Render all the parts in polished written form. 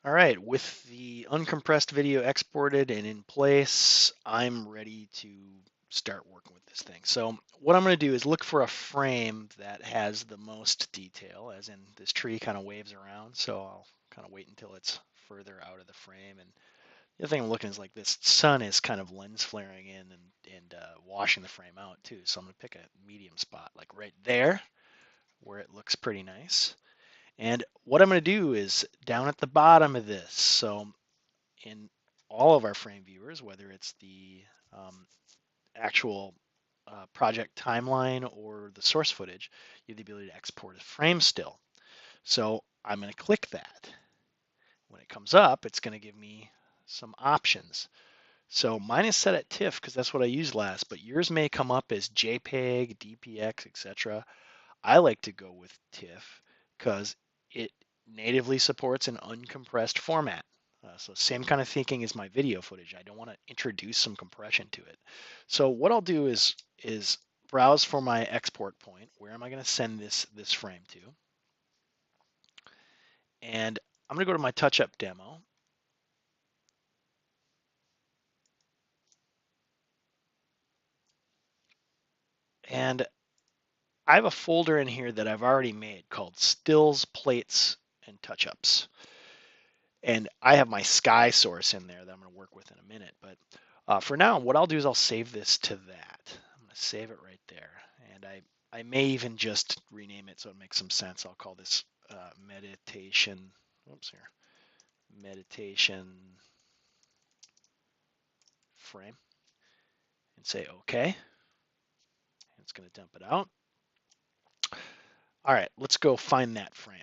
All right, with the uncompressed video exported and in place, I'm ready to start working with this thing. So what I'm going to do is look for a frame that has the most detail, as in this tree kind of waves around. So I'll kind of wait until it's further out of the frame. And the other thing I'm looking is like this sun is kind of lens flaring in and washing the frame out too. So I'm going to pick a medium spot, like right there, where it looks pretty nice. And what I'm going to do is down at the bottom of this, so in all of our frame viewers, whether it's the actual project timeline or the source footage, you have the ability to export a frame still. So I'm going to click that. When it comes up, it's going to give me some options. So mine is set at TIFF because that's what I used last, but yours may come up as JPEG, DPX, etc. I like to go with TIFF because it natively supports an uncompressed format. So same kind of thinking as my video footage. I don't want to introduce some compression to it. So what I'll do is browse for my export point. Where am I going to send this frame to? And I'm going to go to my Touchup demo. And I have a folder in here that I've already made called Stills, Plates, and Touchups. And I have my sky source in there that I'm going to work with in a minute. But for now, what I'll do is I'll save this to that. I'm going to save it right there. And I may even just rename it so it makes some sense. I'll call this meditation. Oops, here. Meditation frame. And say OK. It's going to dump it out. All right, let's go find that frame.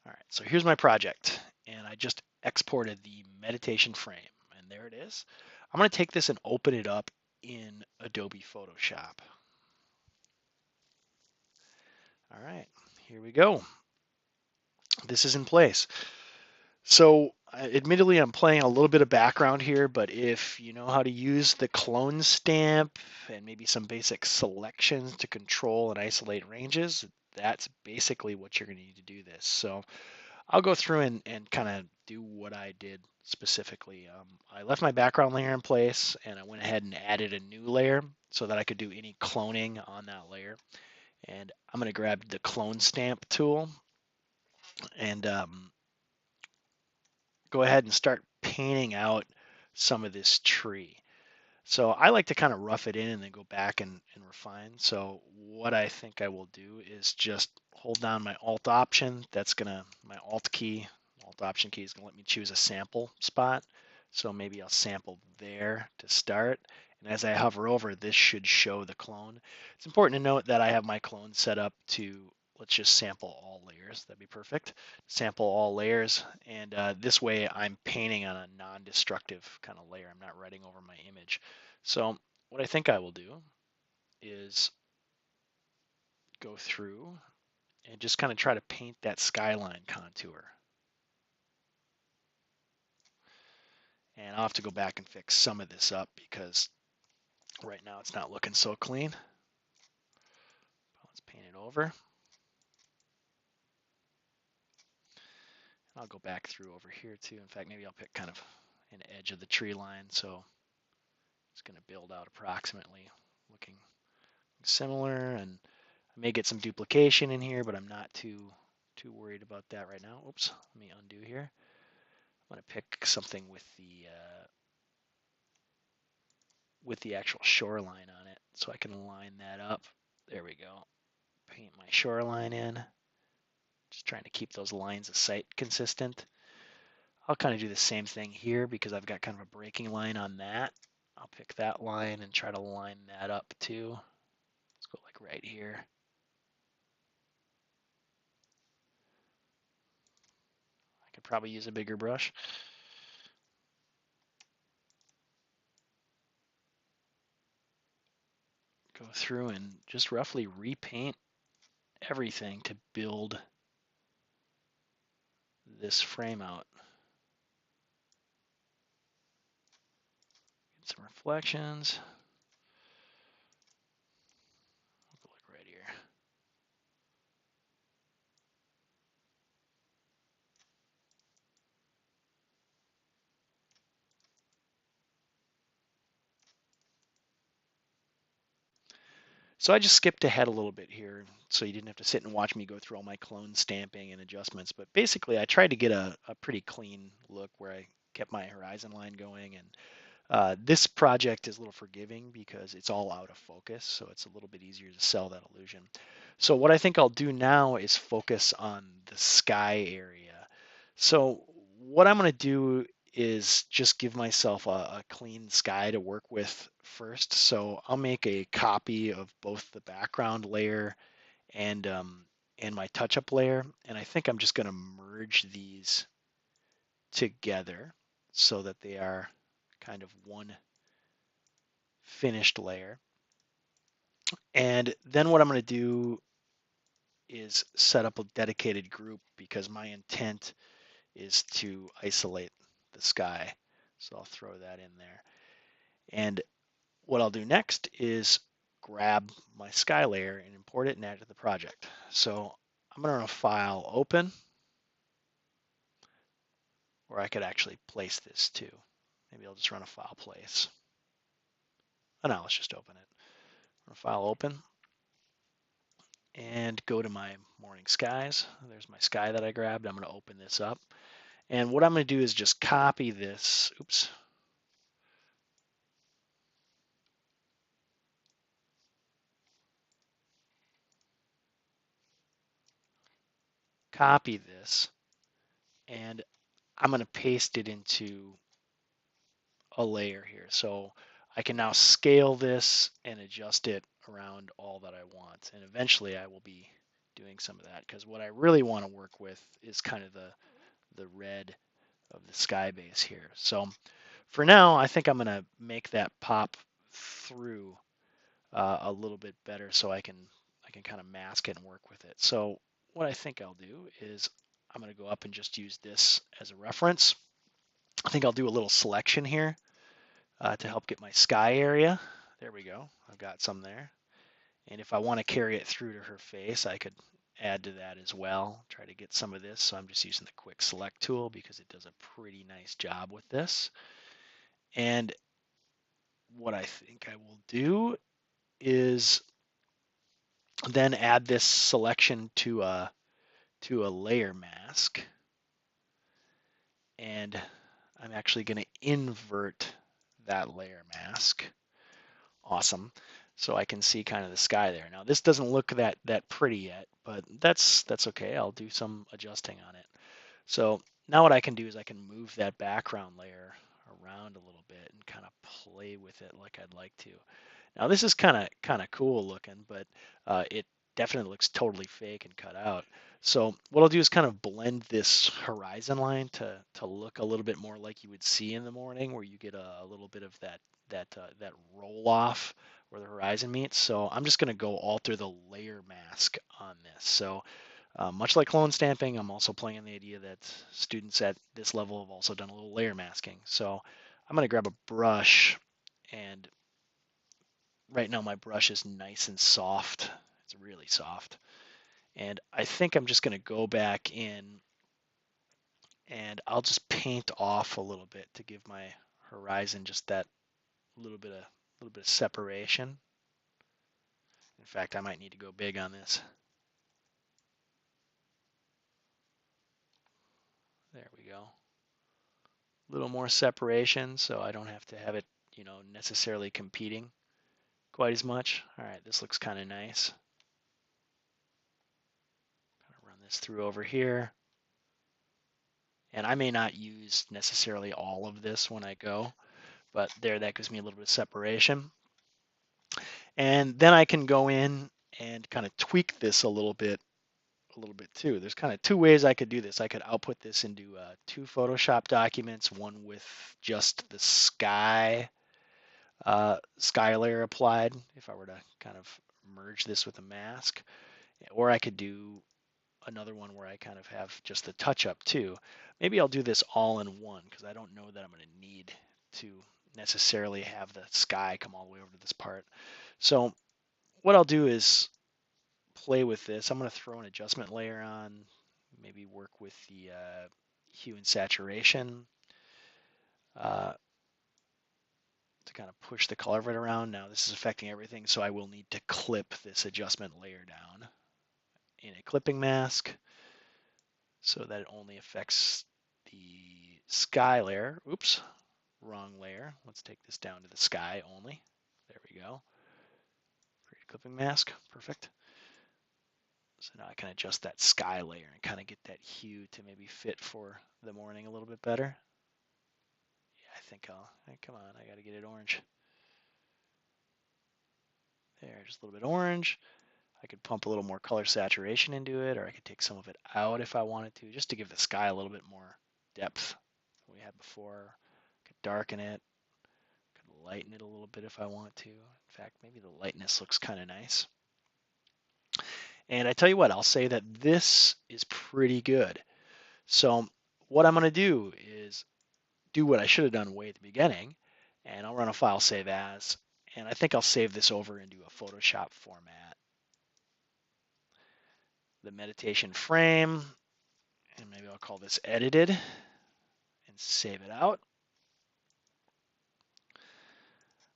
All right, so here's my project. And I just exported the meditation frame. And there it is. I'm going to take this and open it up in Adobe Photoshop. All right, here we go. This is in place. So admittedly, I'm playing a little bit of background here, but if you know how to use the clone stamp and maybe some basic selections to control and isolate ranges, that's basically what you're going to need to do this. So I'll go through and kind of do what I did specifically. I left my background layer in place and I went ahead and added a new layer so that I could do any cloning on that layer. And I'm going to grab the clone stamp tool and go ahead and start painting out some of this tree. So I like to kind of rough it in and then go back and refine. So what I think I will do is just hold down my Alt Option. That's gonna, my Alt Option key is gonna let me choose a sample spot. So maybe I'll sample there to start. And as I hover over, this should show the clone. It's important to note that I have my clone set up to, let's just sample all layers. That'd be perfect. Sample all layers. And this way I'm painting on a non-destructive kind of layer. I'm not writing over my image. So what I think I will do is go through and just kind of try to paint that skyline contour. And I'll have to go back and fix some of this up because right now it's not looking so clean. Let's paint it over. I'll go back through over here too. In fact, maybe I'll pick kind of an edge of the tree line. So it's going to build out approximately looking similar. And I may get some duplication in here, but I'm not too worried about that right now. Oops, let me undo here. I'm going to pick something with the actual shoreline on it so I can line that up. There we go. Paint my shoreline in. Just trying to keep those lines of sight consistent. I'll kind of do the same thing here because I've got kind of a breaking line on that. I'll pick that line and try to line that up too. Let's go like right here. I could probably use a bigger brush. Go through and just roughly repaint everything to build this frame out. Get some reflections. We'll go like right here. So I just skipped ahead a little bit here so you didn't have to sit and watch me go through all my clone stamping and adjustments. But basically, I tried to get a pretty clean look where I kept my horizon line going. And this project is a little forgiving because it's all out of focus, so it's a little bit easier to sell that illusion. So what I think I'll do now is focus on the sky area. So what I'm going to do is just give myself a clean sky to work with first. So I'll make a copy of both the background layer and um, and my touch-up layer, and I think I'm just going to merge these together so that they are kind of one finished layer. And then what I'm going to do is set up a dedicated group because my intent is to isolate the sky. So I'll throw that in there. And what I'll do next is grab my sky layer and import it and add it to the project. So I'm going to run a file open, or I could actually place this too. Maybe I'll just run a file place. Oh no, let's just open it. Run a file open and go to my morning skies. There's my sky that I grabbed. I'm going to open this up. And what I'm going to do is just copy this. Oops. Copy this. And I'm going to paste it into a layer here. So I can now scale this and adjust it around all that I want. And eventually I will be doing some of that because what I really want to work with is kind of the red of the sky base here. So for now, I think I'm going to make that pop through a little bit better so I can kind of mask it and work with it. So what I think I'll do is I'm going to go up and just use this as a reference. I think I'll do a little selection here to help get my sky area. There we go. I've got some there. And if I want to carry it through to her face, I could add to that as well. Try to get some of this. So I'm just using the quick select tool because it does a pretty nice job with this. And what I think I will do is then add this selection to a layer mask. And I'm actually going to invert that layer mask. Awesome. So I can see kind of the sky there. Now this doesn't look that pretty yet, but that's okay. I'll do some adjusting on it. So now what I can do is I can move that background layer around a little bit and kind of play with it like I'd like to. Now this is kind of cool looking, but it definitely looks totally fake and cut out. So what I'll do is kind of blend this horizon line to look a little bit more like you would see in the morning, where you get a little bit of that roll off where the horizon meets. So I'm just going to go alter the layer mask on this. So much like clone stamping, I'm also playing on the idea that students at this level have also done a little layer masking. So I'm going to grab a brush, and right now my brush is nice and soft. It's really soft. And I think I'm just going to go back in and I'll just paint off a little bit to give my horizon just that little bit of separation. In fact, I might need to go big on this. There we go. A little more separation so I don't have to have it, necessarily competing quite as much. All right, this looks kind of nice. Run this through over here. And I may not use necessarily all of this when I go, but there, that gives me a little bit of separation. And then I can go in and kind of tweak this a little bit too. There's kind of two ways I could do this. I could output this into two Photoshop documents, one with just the sky layer applied, if I were to kind of merge this with a mask, or I could do another one where I kind of have just the touch up too. Maybe I'll do this all in one because I don't know that I'm going to need to necessarily have the sky come all the way over to this part. So what I'll do is play with this. I'm going to throw an adjustment layer on, maybe work with the hue and saturation. to kind of push the color of it around. Now this is affecting everything, so I will need to clip this adjustment layer down in a clipping mask so that it only affects the sky layer. Oops, wrong layer. Let's take this down to the sky only. There we go. Create clipping mask, perfect. So now I can adjust that sky layer and kind of get that hue to maybe fit for the morning a little bit better. Yeah, I think hey, come on, I gotta get it orange. There, just a little bit orange. I could pump a little more color saturation into it, or I could take some of it out if I wanted to, just to give the sky a little bit more depth than we had before. I could darken it, could lighten it a little bit if I want to. In fact, maybe the lightness looks kind of nice. And I tell you what, I'll say that this is pretty good. So what I'm going to do is do what I should have done way at the beginning, and I'll run a file save as, and I think I'll save this over into a Photoshop format. The meditation frame, and maybe I'll call this edited and save it out.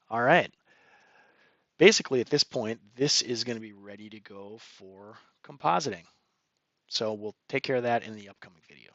All right. Basically, at this point, this is going to be ready to go for compositing. So we'll take care of that in the upcoming video.